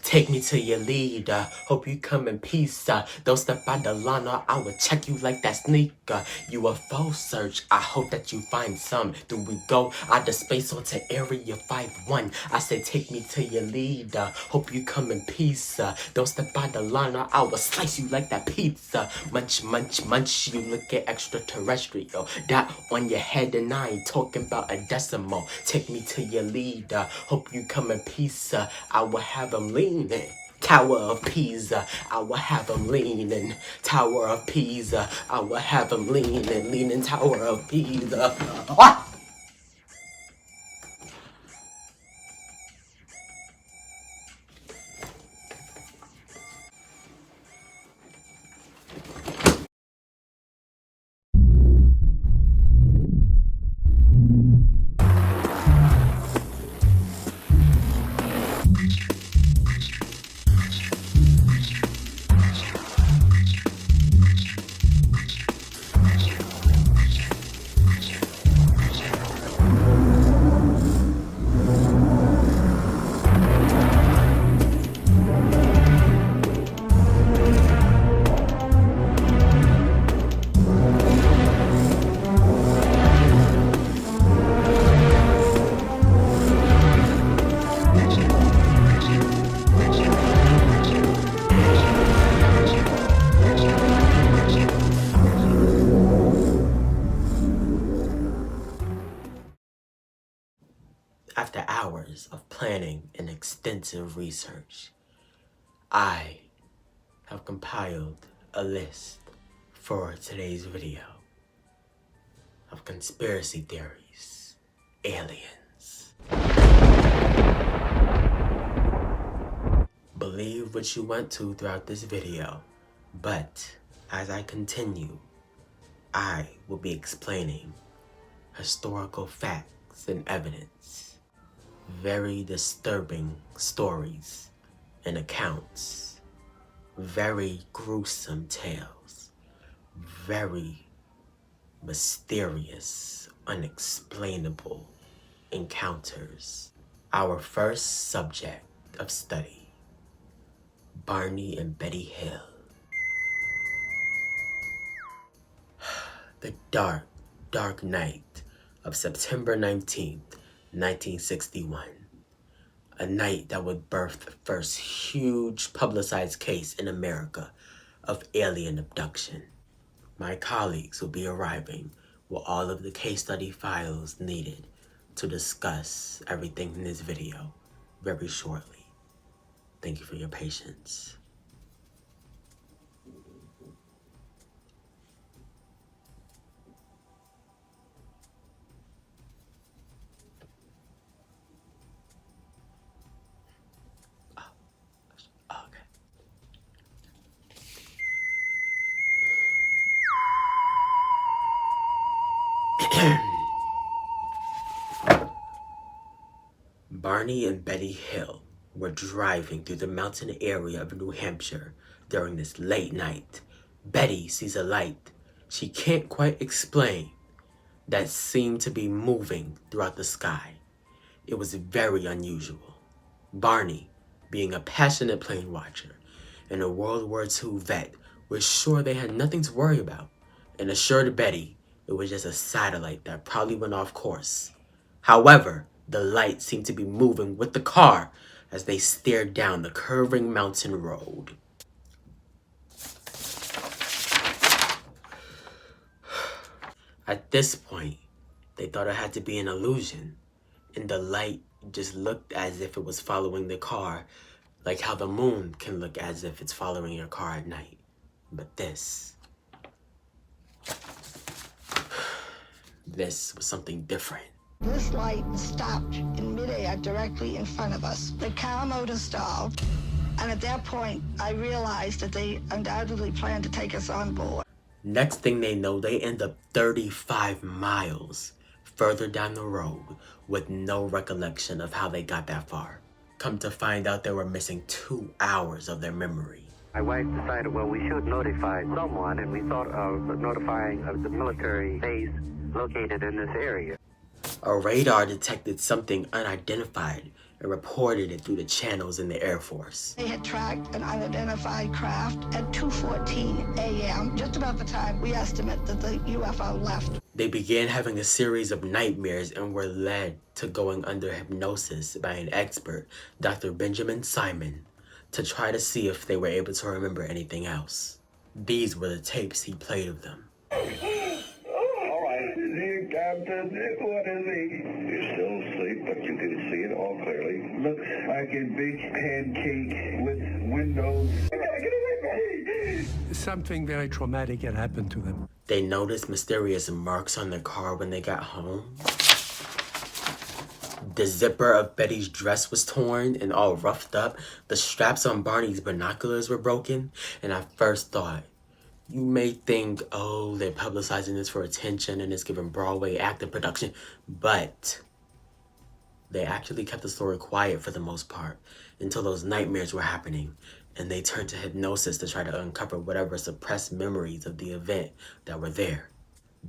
Take me to your leader. Hope you come in peace. Don't step out the line or I will check you like that sneaker. UFO search. I hope that you find some. Do we go out of space or to Area 51? I say take me to your leader. Hope you come in peace. Don't step out the line or I will slice you like that pizza. Munch, munch, munch. You look at extraterrestrial. That on your head and I ain't talking about a decimal. Take me to your leader. Hope you come in peace. I will have them leaning. Tower of Pisa, I will have them leaning. Tower of Pisa, I will have them leaning. Leaning Tower of Pisa. Ah! After hours of planning and extensive research, I have compiled a list for today's video of conspiracy theories, aliens. Believe what you want to throughout this video, but as I continue, I will be explaining historical facts and evidence. Very disturbing stories and accounts, very gruesome tales, very mysterious, unexplainable encounters. Our first subject of study, Barney and Betty Hill. The dark, dark night of September 19th, 1961. A night that would birth the first huge publicized case in America of alien abduction. My colleagues will be arriving with all of the case study files needed to discuss everything in this video very shortly. Thank you for your patience. Barney and Betty Hill were driving through the mountain area of New Hampshire during this late night. Betty sees a light she can't quite explain that seemed to be moving throughout the sky. It was very unusual. Barney, being a passionate plane watcher and a World War II vet, was sure they had nothing to worry about and assured Betty it was just a satellite that probably went off course. However, the light seemed to be moving with the car as they stared down the curving mountain road. At this point, they thought it had to be an illusion, and the light just looked as if it was following the car, like how the moon can look as if it's following your car at night. But this was something different. This light stopped in midair directly in front of us. The car motor stalled, and at that point, I realized that they undoubtedly planned to take us on board. Next thing they know, they end up 35 miles further down the road with no recollection of how they got that far. Come to find out they were missing 2 hours of their memory. My wife decided, well, we should notify someone, and we thought of notifying of the military base located in this area. A radar detected something unidentified and reported it through the channels in the Air Force. They had tracked an unidentified craft at 2:14 a.m., just about the time we estimate that the UFO left. They began having a series of nightmares and were led to going under hypnosis by an expert, Dr. Benjamin Simon, to try to see if they were able to remember anything else. These were the tapes he played of them. All right, here, Captain. What is he? You're still asleep, but you can see it all clearly. Looks like a big pancake with windows. You gotta get away from me! Something very traumatic had happened to them. They noticed mysterious marks on their car when they got home. The zipper of Betty's dress was torn and all roughed up. The straps on Barney's binoculars were broken. And I first thought, you may think, oh, they're publicizing this for attention and it's giving Broadway acting production. But they actually kept the story quiet for the most part until those nightmares were happening. And they turned to hypnosis to try to uncover whatever suppressed memories of the event that were there.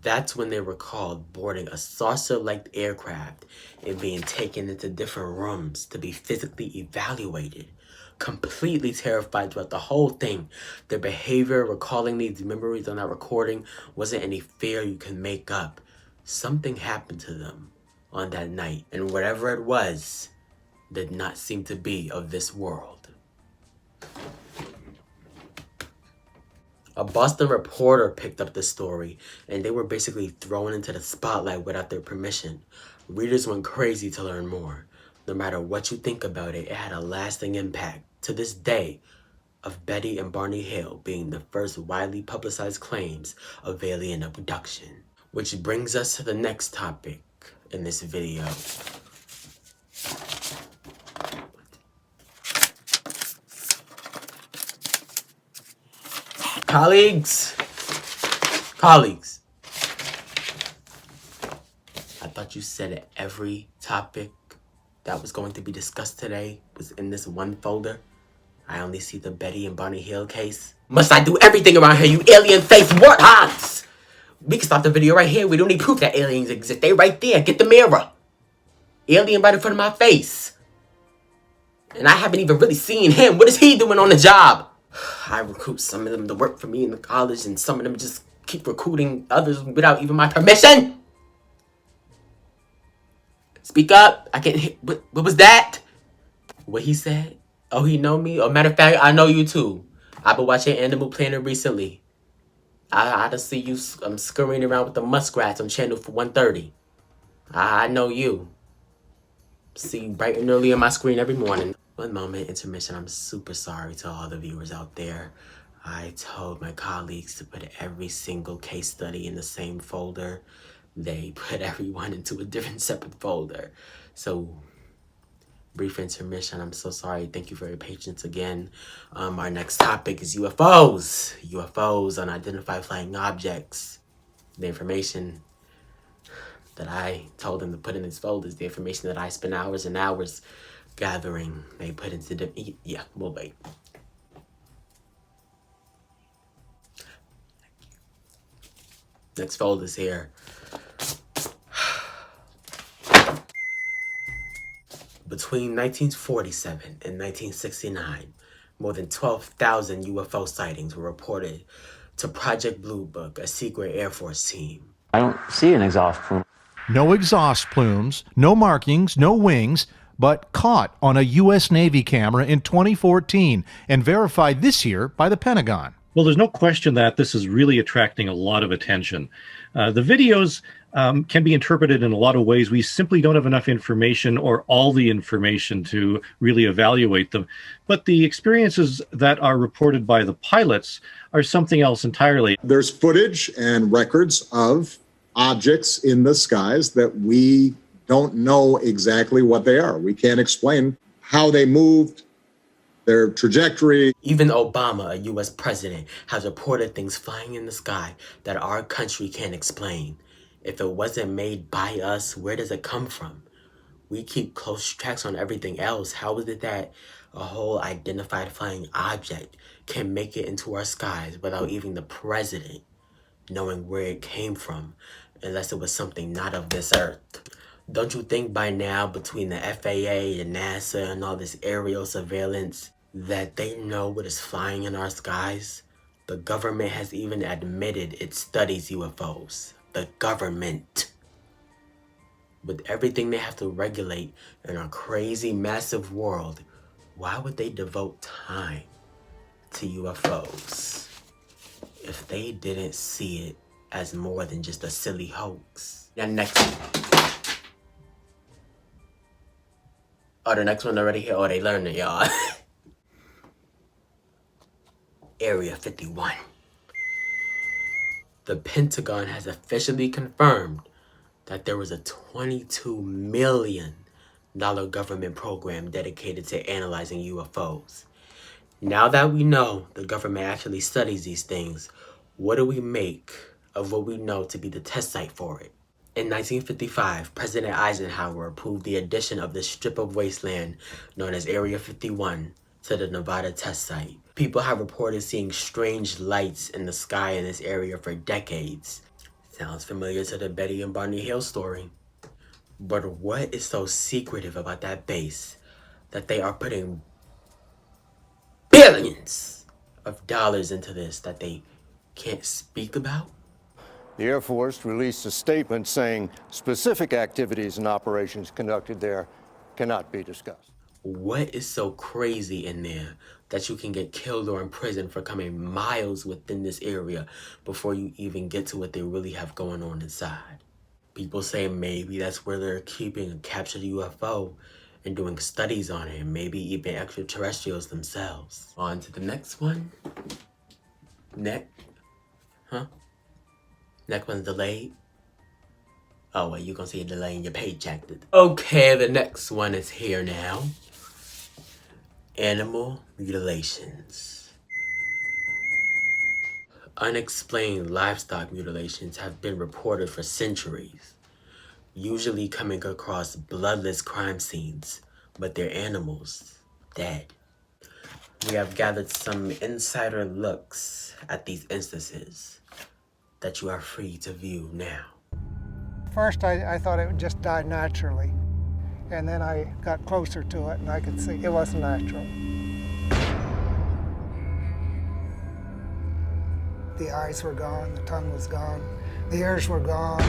That's when they recalled boarding a saucer-like aircraft and being taken into different rooms to be physically evaluated. Completely terrified throughout the whole thing. Their behavior, recalling these memories on that recording, wasn't any fear you can make up. Something happened to them on that night, and whatever it was did not seem to be of this world. A Boston reporter picked up the story, and they were basically thrown into the spotlight without their permission. Readers went crazy to learn more. No matter what you think about it, it had a lasting impact, to this day, of Betty and Barney Hill being the first widely publicized claims of alien abduction. Which brings us to the next topic in this video. Colleagues, I thought you said that every topic that was going to be discussed today was in this one folder. I only see the Betty and Barney Hill case. Must I do everything around here, you alien-faced warthogs? We can stop the video right here. We don't need proof that aliens exist. They right there. Get the mirror. Alien right in front of my face. And I haven't even really seen him. What is he doing on the job? I recruit some of them to work for me in the college, and some of them just keep recruiting others without even my permission. Speak up. I can't hit. What was that? What he said? Oh, he know me? Oh, matter of fact, I know you too. I've been watching Animal Planet recently. I just see you scurrying around with the muskrats on channel 130. I know you. See you bright and early on my screen every morning. One moment, intermission. I'm super sorry to all the viewers out there. I told my colleagues to put every single case study in the same folder. They put everyone into a different separate folder. So, brief intermission. I'm so sorry. Thank you for your patience again. Our next topic is UFOs. UFOs, unidentified flying objects. The information that I told them to put in these folders, the information that I spent hours and hours gathering, they put into the... Yeah, we'll wait. Next folder's here. Between 1947 and 1969, more than 12,000 UFO sightings were reported to Project Blue Book, a secret Air Force team. I don't see an exhaust plume. No exhaust plumes, no markings, no wings, but caught on a U.S. Navy camera in 2014 and verified this year by the Pentagon. Well, there's no question that this is really attracting a lot of attention. The videos can be interpreted in a lot of ways. We simply don't have enough information or all the information to really evaluate them. But the experiences that are reported by the pilots are something else entirely. There's footage and records of objects in the skies that we don't know exactly what they are. We can't explain how they moved, their trajectory. Even Obama, a U.S. president, has reported things flying in the sky that our country can't explain. If it wasn't made by us, where does it come from? We keep close tracks on everything else. How is it that a whole identified flying object can make it into our skies without even the president knowing where it came from, unless it was something not of this earth? Don't you think by now, between the FAA and NASA and all this aerial surveillance, that they know what is flying in our skies? The government has even admitted it studies UFOs. The government. With everything they have to regulate in our crazy, massive world, why would they devote time to UFOs if they didn't see it as more than just a silly hoax? Now, next one. Oh, the next one already here? Oh, they learned it, y'all. Area 51. The Pentagon has officially confirmed that there was a $22 million government program dedicated to analyzing UFOs. Now that we know the government actually studies these things, what do we make of what we know to be the test site for it? In 1955, President Eisenhower approved the addition of the strip of wasteland known as Area 51 to the Nevada test site. People have reported seeing strange lights in the sky in this area for decades. Sounds familiar to the Betty and Barney Hill story. But what is so secretive about that base that they are putting billions of dollars into this that they can't speak about? The Air Force released a statement saying specific activities and operations conducted there cannot be discussed. What is so crazy in there that you can get killed or imprisoned for coming miles within this area before you even get to what they really have going on inside? People say maybe that's where they're keeping a captured UFO and doing studies on it, maybe even extraterrestrials themselves. On to the next one. Next one's delayed. Oh, well, you're gonna see a delay in your paycheck. Okay, the next one is here now. Animal mutilations. Unexplained livestock mutilations have been reported for centuries, usually coming across bloodless crime scenes, but they're animals dead. We have gathered some insider looks at these instances that you are free to view now. First, I thought it just died naturally. And then I got closer to it and I could see it wasn't natural. The eyes were gone, the tongue was gone, the ears were gone,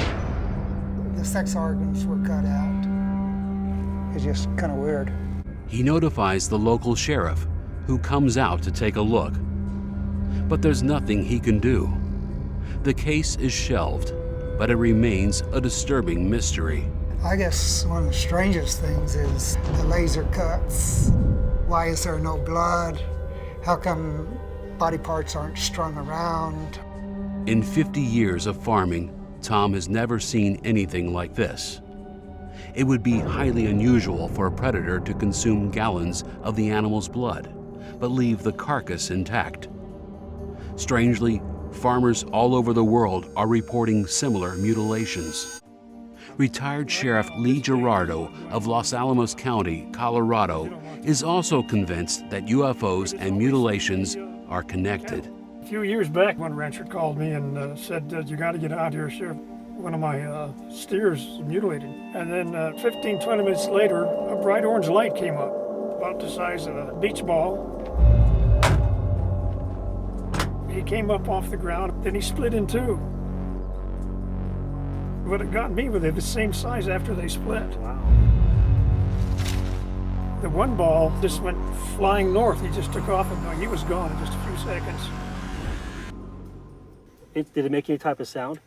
the sex organs were cut out. It's just kind of weird. He notifies the local sheriff, who comes out to take a look. But there's nothing he can do. The case is shelved, but it remains a disturbing mystery. I guess one of the strangest things is the laser cuts. Why is there no blood? How come body parts aren't strung around? In 50 years of farming, Tom has never seen anything like this. It would be highly unusual for a predator to consume gallons of the animal's blood, but leave the carcass intact. Strangely, farmers all over the world are reporting similar mutilations. Retired Sheriff Lee Gerardo of Los Alamos County, Colorado, is also convinced that UFOs and mutilations are connected. A few years back, one rancher called me and said, you got to get out here, Sheriff. One of my steers is mutilated. And then 15, 20 minutes later, a bright orange light came up, about the size of a beach ball. He came up off the ground, then he split in two. What it got me, they were the same size after they split. Wow. The one ball just went flying north. He just took off and he was gone in just a few seconds. Did it make any type of sound?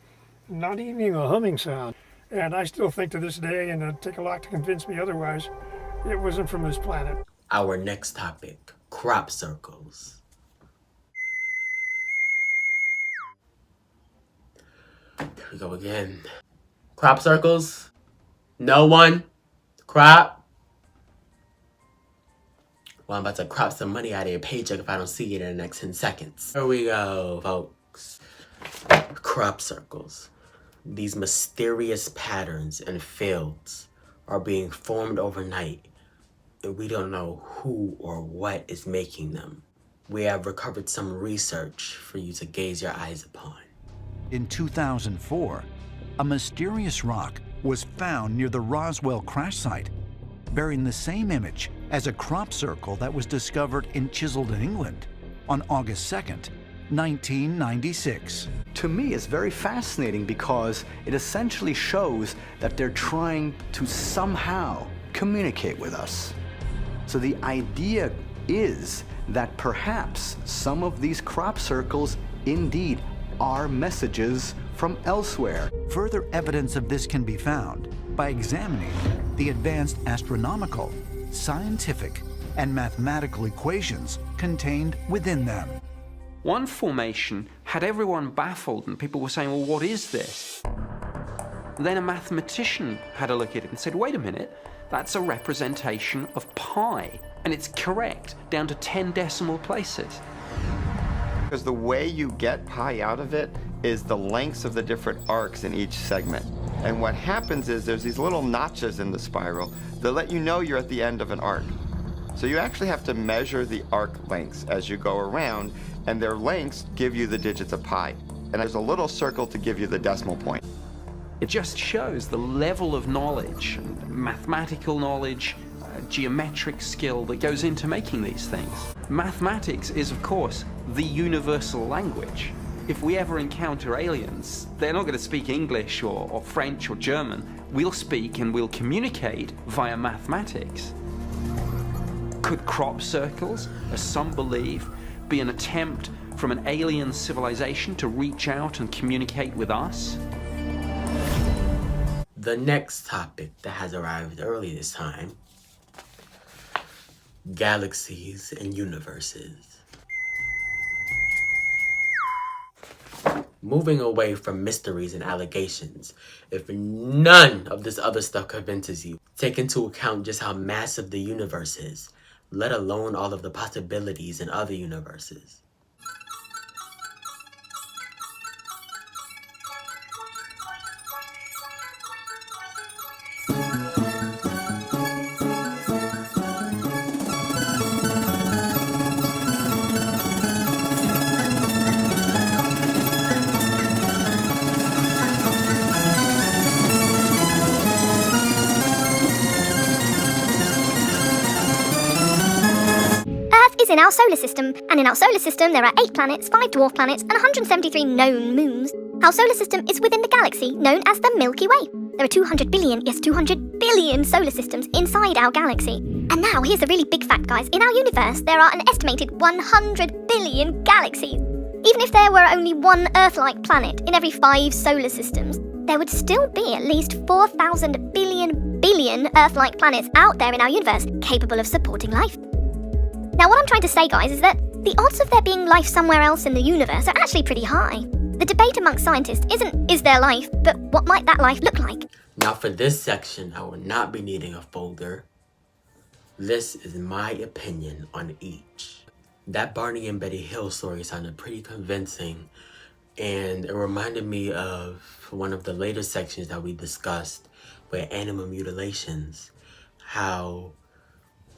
Not even a humming sound. And I still think to this day, and it'd take a lot to convince me otherwise, it wasn't from this planet. Our next topic, crop circles. Here we go again. Crop circles? No one? Crop? Well, I'm about to crop some money out of your paycheck if I don't see it in the next 10 seconds. Here we go, folks. Crop circles. These mysterious patterns and fields are being formed overnight, and we don't know who or what is making them. We have recovered some research for you to gaze your eyes upon. In 2004, a mysterious rock was found near the Roswell crash site, bearing the same image as a crop circle that was discovered in Chiselden, England on August 2nd, 1996. To me, it's very fascinating because it essentially shows that they're trying to somehow communicate with us. So the idea is that perhaps some of these crop circles indeed are messages from elsewhere. Further evidence of this can be found by examining the advanced astronomical, scientific, and mathematical equations contained within them. One formation had everyone baffled, and people were saying, well, what is this? Then a mathematician had a look at it and said, wait a minute, that's a representation of pi, and it's correct down to 10 decimal places. Because the way you get pi out of it is the lengths of the different arcs in each segment. And what happens is there's these little notches in the spiral that let you know you're at the end of an arc. So you actually have to measure the arc lengths as you go around, and their lengths give you the digits of pi. And there's a little circle to give you the decimal point. It just shows the level of knowledge, mathematical knowledge, geometric skill that goes into making these things. Mathematics is, of course, the universal language. If we ever encounter aliens, they're not going to speak English or French or German. We'll speak and we'll communicate via mathematics. Could crop circles, as some believe, be an attempt from an alien civilization to reach out and communicate with us? The next topic that has arrived early this time: galaxies and universes. Moving away from mysteries and allegations, if none of this other stuff convinces you, take into account just how massive the universe is, let alone all of the possibilities in other universes. In our solar system, and in our solar system there are 8 planets, 5 dwarf planets, and 173 known moons. Our solar system is within the galaxy known as the Milky Way. There are 200 billion solar systems inside our galaxy. And now here's the really big fact, guys. In our universe there are an estimated 100 billion galaxies. Even if there were only one Earth-like planet in every 5 solar systems, there would still be at least 4,000 billion Earth-like planets out there in our universe capable of supporting life. Now, what I'm trying to say, guys, is that the odds of there being life somewhere else in the universe are actually pretty high. The debate amongst scientists isn't, is there life, but what might that life look like? Now, for this section, I will not be needing a folder. This is my opinion on each. That Barney and Betty Hill story sounded pretty convincing, and it reminded me of one of the later sections that we discussed with animal mutilations, how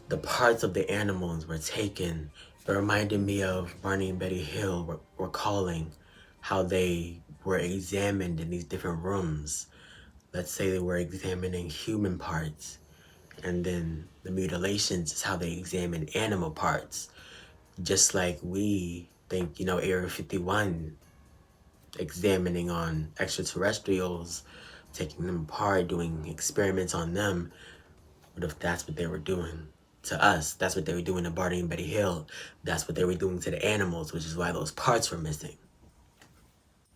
the parts of the animals were taken. It reminded me of Barney and Betty Hill recalling how they were examined in these different rooms. Let's say they were examining human parts, and then the mutilations is how they examine animal parts. Just like we think, Area 51, examining on extraterrestrials, taking them apart, doing experiments on them. What if that's what they were doing to us? That's what they were doing to Barney and Betty Hill. That's what they were doing to the animals, which is why those parts were missing.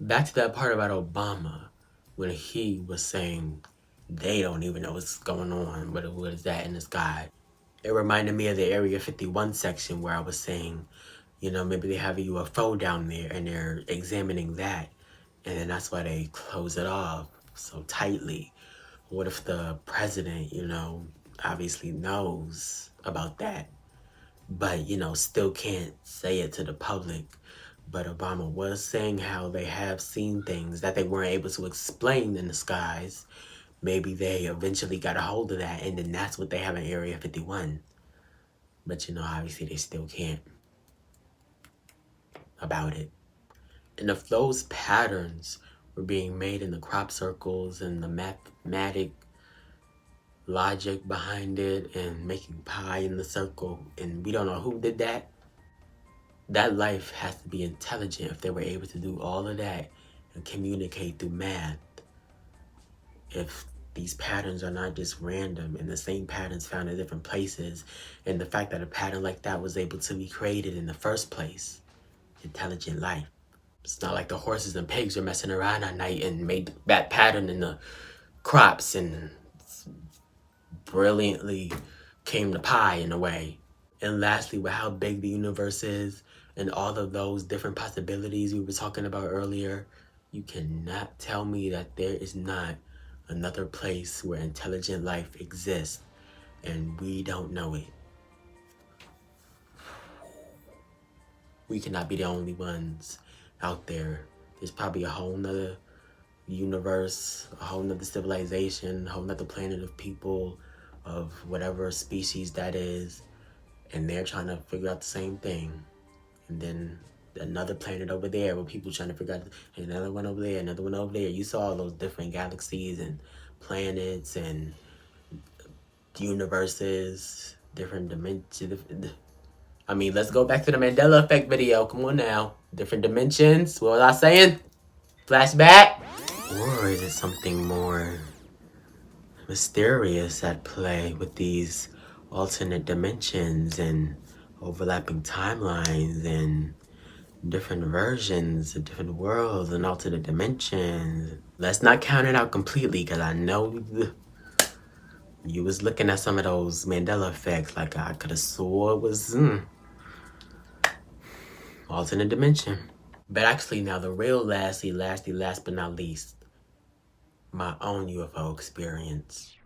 Back to that part about Obama, when he was saying they don't even know what's going on, what is that in the sky? It reminded me of the Area 51 section where I was saying, maybe they have a UFO down there and they're examining that, and then that's why they close it off so tightly. What if the president, obviously knows about that, but, still can't say it to the public? But Obama was saying how they have seen things that they weren't able to explain in the skies. Maybe they eventually got a hold of that, and then that's what they have in Area 51. But, obviously they still can't about it. And if those patterns were being made in the crop circles and the mathematic logic behind it and making pie in the circle, and we don't know who did that. That life has to be intelligent if they were able to do all of that and communicate through math. If these patterns are not just random and the same patterns found in different places, and the fact that a pattern like that was able to be created in the first place, intelligent life. It's not like the horses and pigs are messing around at night and made that pattern in the crops and brilliantly came to pie in a way. And lastly, with how big the universe is and all of those different possibilities we were talking about earlier, you cannot tell me that there is not another place where intelligent life exists and we don't know it. We cannot be the only ones out there. There's probably a whole nother universe, a whole nother civilization, a whole nother planet of people, of whatever species that is, and they're trying to figure out the same thing. And then another planet over there where people trying to figure out, another one over there, another one over there. You saw all those different galaxies and planets and universes, different dimensions. I mean, let's go back to the Mandela Effect video. Come on now. Different dimensions. What was I saying? Flashback? Or is it something more mysterious at play with these alternate dimensions and overlapping timelines and different versions of different worlds and alternate dimensions? Let's not count it out completely, because I know you was looking at some of those Mandela effects like I could have swore it was alternate dimension. But actually now the real last but not least, my own UFO experience.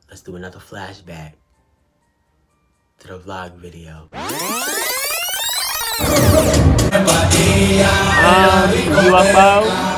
Let's do another flashback to the vlog video. UFO